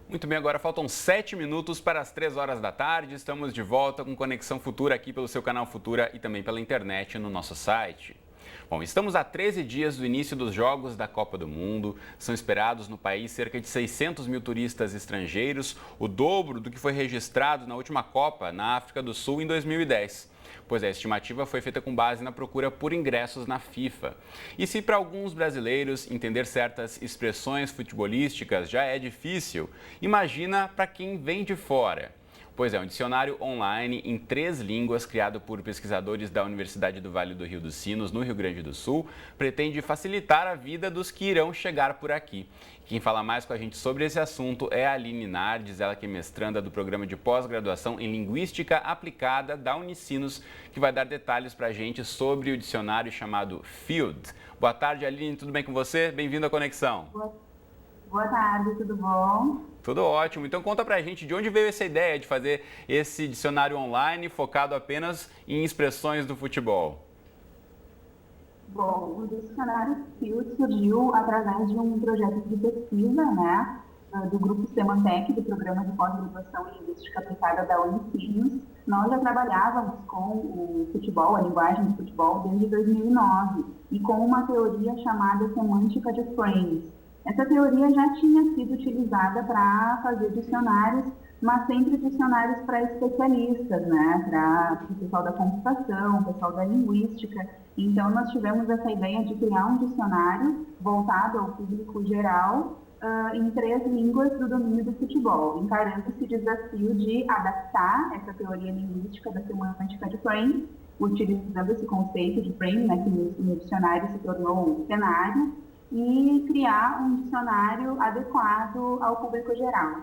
Muito bem, agora faltam 7 minutos para as 3 horas da tarde. Estamos de volta com Conexão Futura aqui pelo seu canal Futura e também pela internet no nosso site. Bom, estamos a 13 dias do início dos Jogos da Copa do Mundo. São esperados no país cerca de 600 mil turistas estrangeiros, o dobro do que foi registrado na última Copa na África do Sul em 2010. Pois a estimativa foi feita com base na procura por ingressos na FIFA. E se para alguns brasileiros entender certas expressões futebolísticas já é difícil, imagina para quem vem de fora. Pois é, um dicionário online em 3 línguas, criado por pesquisadores da Universidade do Vale do Rio dos Sinos, no Rio Grande do Sul, pretende facilitar a vida dos que irão chegar por aqui. Quem fala mais com a gente sobre esse assunto é a Aline Nardes, ela que é mestranda do programa de pós-graduação em Linguística Aplicada da Unicinos, que vai dar detalhes para a gente sobre o dicionário chamado Field. Boa tarde, Aline, tudo bem com você? Bem-vindo à Conexão. Boa tarde, tudo bom? Tudo ótimo. Então conta pra gente de onde veio essa ideia de fazer esse dicionário online focado apenas em expressões do futebol. Bom, o dicionário Field surgiu através de um projeto de pesquisa, né, do Grupo Semantec, do Programa de Pós-Graduação em Linguística Aplicada da Unicinos. Nós já trabalhávamos com o futebol, a linguagem do futebol, desde 2009, e com uma teoria chamada semântica de frames. Essa teoria já tinha sido utilizada para fazer dicionários, mas sempre dicionários para especialistas, né? Para o pessoal da computação, o pessoal da linguística. Então, nós tivemos essa ideia de criar um dicionário voltado ao público geral em 3 línguas do domínio do futebol, encarando esse desafio de adaptar essa teoria linguística da semântica de frame, utilizando esse conceito de frame, né, que no dicionário se tornou um cenário, e criar um dicionário adequado ao público geral.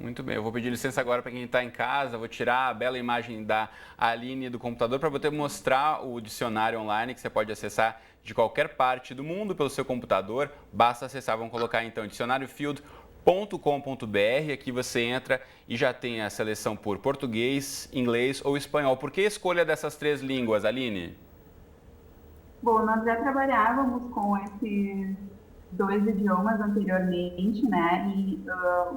Muito bem, eu vou pedir licença agora para quem está em casa, vou tirar a bela imagem da Aline do computador para poder mostrar o dicionário online que você pode acessar de qualquer parte do mundo pelo seu computador. Basta acessar, vamos colocar então dicionariofield.com.br, aqui você entra e já tem a seleção por português, inglês ou espanhol. Por que a escolha dessas 3 línguas, Aline? Bom, nós já trabalhávamos com esses 2 idiomas anteriormente, né?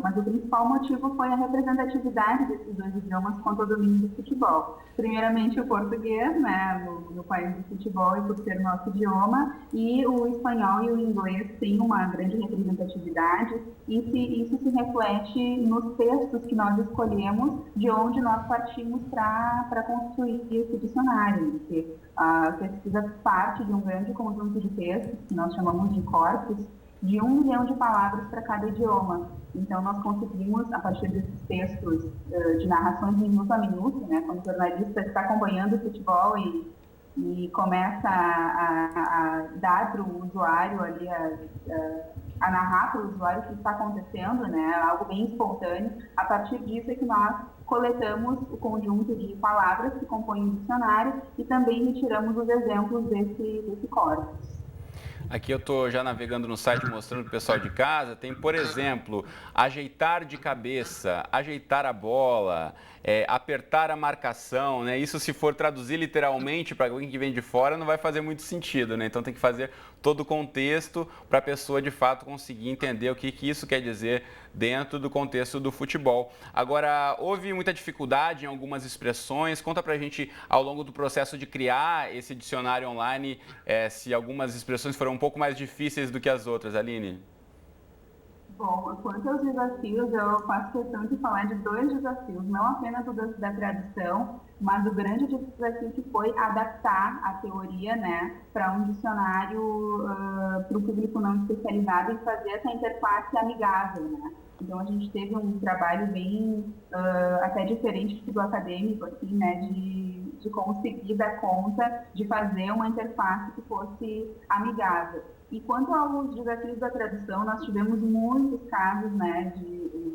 Mas o principal motivo foi a representatividade desses 2 idiomas quanto ao domínio do futebol. Primeiramente o português, né? No país do futebol e por ser nosso idioma, e o espanhol e o inglês têm uma grande representatividade, e isso se reflete nos textos que nós escolhemos, de onde nós partimos para construir esse dicionário, porque a pesquisa parte de um grande conjunto de textos, que nós chamamos de corpus, de 1 milhão de palavras para cada idioma. Então, nós conseguimos, a partir desses textos de narrações minuto a minuto, né, quando o jornalista está acompanhando o futebol e começa a dar para o usuário ali, a narrar para o usuário o que está acontecendo, né, algo bem espontâneo. A partir disso é que nós coletamos o conjunto de palavras que compõem o dicionário e também retiramos os exemplos desse corpus. Aqui eu estou já navegando no site mostrando para o pessoal de casa. Tem, por exemplo, ajeitar de cabeça, ajeitar a bola, apertar a marcação, né? Isso, se for traduzir literalmente para alguém que vem de fora, não vai fazer muito sentido, né? Então tem que fazer todo o contexto para a pessoa de fato conseguir entender o que isso quer dizer dentro do contexto do futebol. Agora, houve muita dificuldade em algumas expressões. Conta pra gente, ao longo do processo de criar esse dicionário online, se algumas expressões foram um pouco mais difíceis do que as outras, Aline. Bom, quanto aos desafios, eu faço questão de falar de 2 desafios, não apenas o da tradução, mas o grande desafio que foi adaptar a teoria, né, para um dicionário para o público não especializado e fazer essa interface amigável, né. Então, a gente teve um trabalho bem, até diferente do acadêmico, assim, né, de conseguir dar conta de fazer uma interface que fosse amigável. E quanto aos desafios da tradução, nós tivemos muitos casos, né,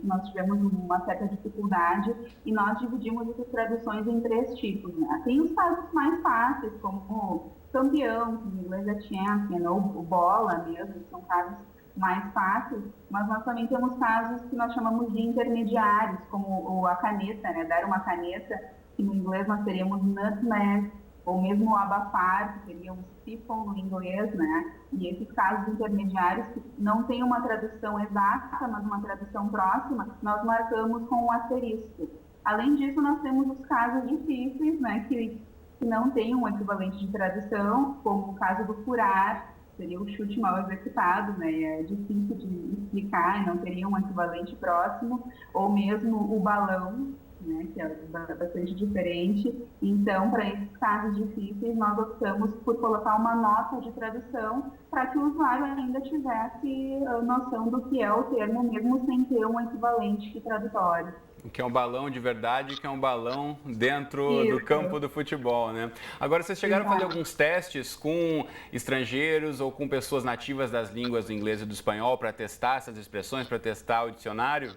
nós tivemos uma certa dificuldade e nós dividimos essas traduções em 3 tipos, né. Tem os casos mais fáceis, como campeão, que em inglês é champion, ou bola mesmo, que são casos mais fáceis, mas nós também temos casos que nós chamamos de intermediários, como a caneta, né, dar uma caneta, que no inglês nós teríamos nutmeg, ou mesmo o abafar, que seria o siphon no inglês, né? E esses casos intermediários que não tem uma tradução exata, mas uma tradução próxima, nós marcamos com um asterisco. Além disso, nós temos os casos difíceis, né, que não tem um equivalente de tradução, como o caso do furar, seria o chute mal executado, né, é difícil de explicar, não teria um equivalente próximo, ou mesmo o balão, né, que é bastante diferente. Então, para esses casos difíceis, nós optamos por colocar uma nota de tradução para que o usuário ainda tivesse noção do que é o termo, mesmo sem ter um equivalente tradutório. Que é um balão de verdade, que é um balão dentro do campo do futebol, né? Agora, vocês chegaram a fazer alguns testes com estrangeiros ou com pessoas nativas das línguas do inglês e do espanhol para testar essas expressões, para testar o dicionário?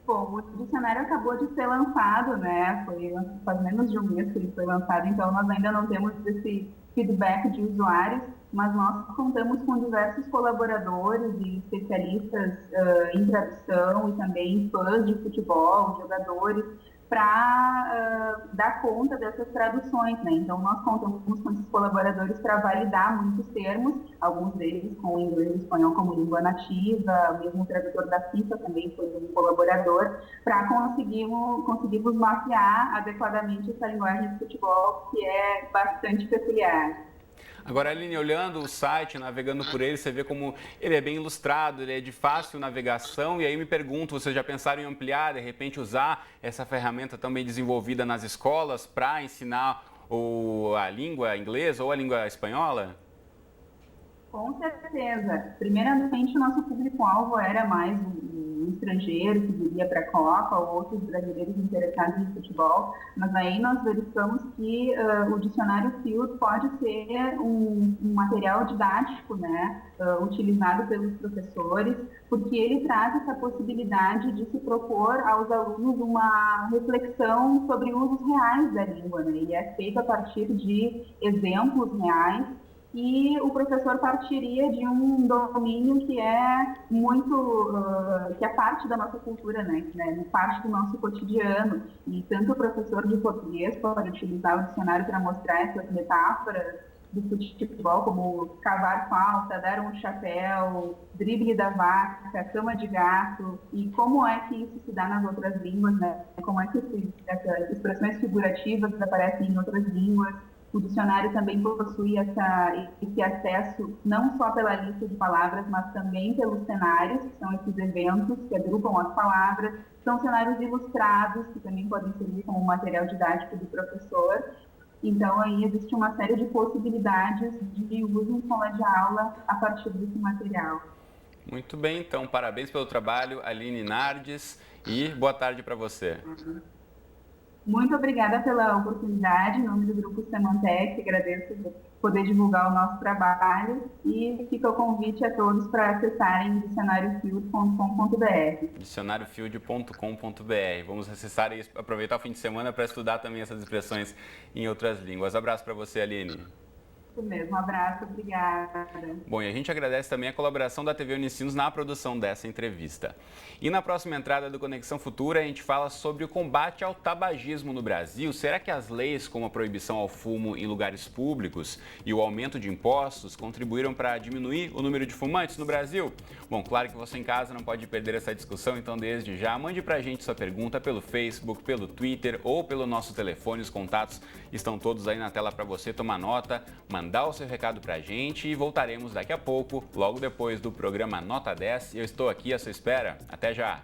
Bom, o dicionário acabou de ser lançado, né? Faz menos de um mês que ele foi lançado, então nós ainda não temos esse feedback de usuários, mas nós contamos com diversos colaboradores e especialistas em tradução e também fãs de futebol, jogadores, para dar conta dessas traduções, né? Então, nós contamos com esses colaboradores para validar muitos termos, alguns deles com o inglês e o espanhol como língua nativa, mesmo o tradutor da FIFA também foi um colaborador, para conseguirmos mapear adequadamente essa linguagem de futebol, que é bastante peculiar. Agora, Aline, olhando o site, navegando por ele, você vê como ele é bem ilustrado, ele é de fácil navegação. E aí me pergunto, vocês já pensaram em ampliar, de repente usar essa ferramenta também desenvolvida nas escolas para ensinar a língua inglesa ou a língua espanhola? Com certeza. Primeiramente, o nosso público-alvo era mais um estrangeiro que viria para a Copa ou outros brasileiros interessados em futebol, mas aí nós verificamos que o dicionário Field pode ser um material didático, né, utilizado pelos professores, porque ele traz essa possibilidade de se propor aos alunos uma reflexão sobre usos reais da língua, né, e é feito a partir de exemplos reais. E o professor partiria de um domínio que é muito, que é parte da nossa cultura, né? Parte do nosso cotidiano. E tanto o professor de português pode utilizar o dicionário para mostrar essas metáforas do futebol, como cavar falta, dar um chapéu, drible da vaca, cama de gato, e como é que isso se dá nas outras línguas, né? Como é que essas expressões figurativas aparecem em outras línguas. O dicionário também possui esse acesso não só pela lista de palavras, mas também pelos cenários, que são esses eventos que agrupam as palavras. São cenários ilustrados, que também podem servir como material didático do professor. Então, aí existe uma série de possibilidades de uso em sala de aula a partir desse material. Muito bem, então, parabéns pelo trabalho, Aline Nardes, e boa tarde para você. Muito obrigada pela oportunidade, em nome do Grupo Semantec, agradeço por poder divulgar o nosso trabalho e fica o convite a todos para acessarem dicionariofield.com.br. dicionariofield.com.br. Vamos acessar e aproveitar o fim de semana para estudar também essas expressões em outras línguas. Abraço para você, Aline. Isso mesmo, um abraço, obrigada. Bom, e a gente agradece também a colaboração da TV Unicinos na produção dessa entrevista. E na próxima entrada do Conexão Futura, a gente fala sobre o combate ao tabagismo no Brasil. Será que as leis como a proibição ao fumo em lugares públicos e o aumento de impostos contribuíram para diminuir o número de fumantes no Brasil? Bom, claro que você em casa não pode perder essa discussão, então desde já mande para a gente sua pergunta pelo Facebook, pelo Twitter ou pelo nosso telefone. Os contatos estão todos aí na tela para você tomar nota, mandar o seu recado para a gente e voltaremos daqui a pouco, logo depois do programa Nota 10. Eu estou aqui à sua espera. Até já!